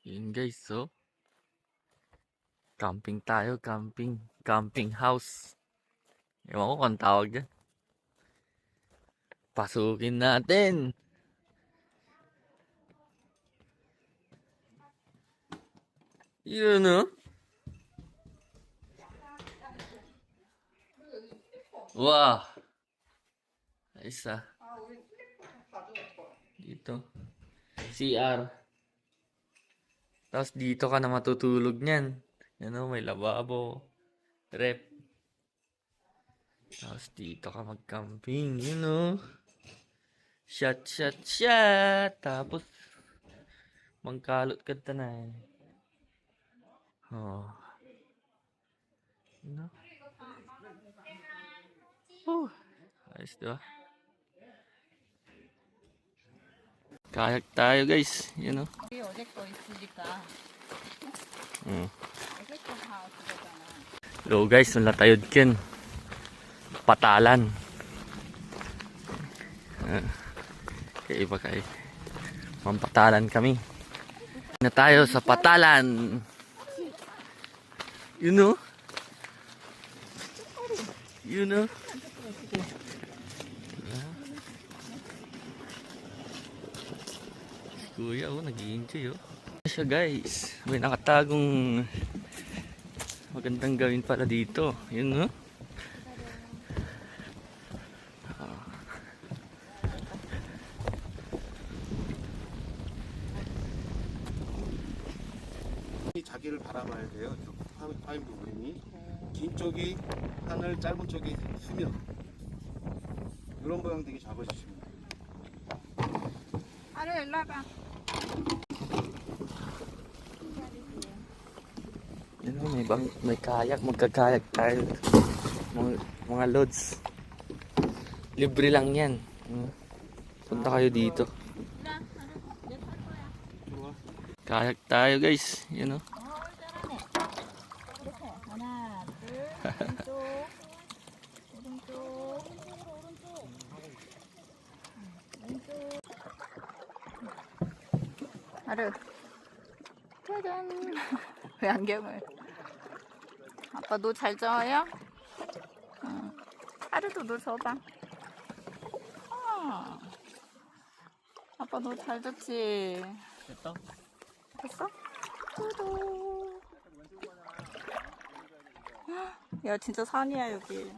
Yun guys, so camping tayo, camping house. Ewan ko kung tawag dyan. Pasukin natin. Yun no? Wow. Ayos ah. Dito. CR. Tapos dito ka na matutulog niyan. Yan o, may lababo. Rep. Tapos dito ka mag-camping. Yun o. Shot. Tapos magkalot ka na eh. Oh. No? Ayos diba? Kayak tayo guys. Yun o. 어제 거 있으니까 어제 거 다 그거잖아. Hello guys, wala tayo dyan. Patalan. Kaya iba kayo. Mampatalan kami. Na tayo sa patalan. You know? You know? Kuya, oh, nag-i-enjoy, oh. Siya guys, may nakatagong magandang gawin pala dito. Yun, no? 자기를 바라봐야 돼요. 파인 부분이 긴 쪽이 하늘, 짧은 쪽이 수면. 이런 모양 되게 잡아주시면 돼요. 아래 일로 와봐. Yun, oh, may kayak, magkakayak tayo. Mga loads. Libre lang yan. Punta kayo dito. Kayak tayo guys. Yun o. 하나, 둘, 왼쪽, 오른쪽, 왼쪽. 아르. 짜잔. 왜 안경을? 아빠 노 잘 저어요? 응. 아르도 노 저어봐. 아빠 노 잘 졌지? Ito. 됐어? 뚜두. 야 진짜 산이야 여기.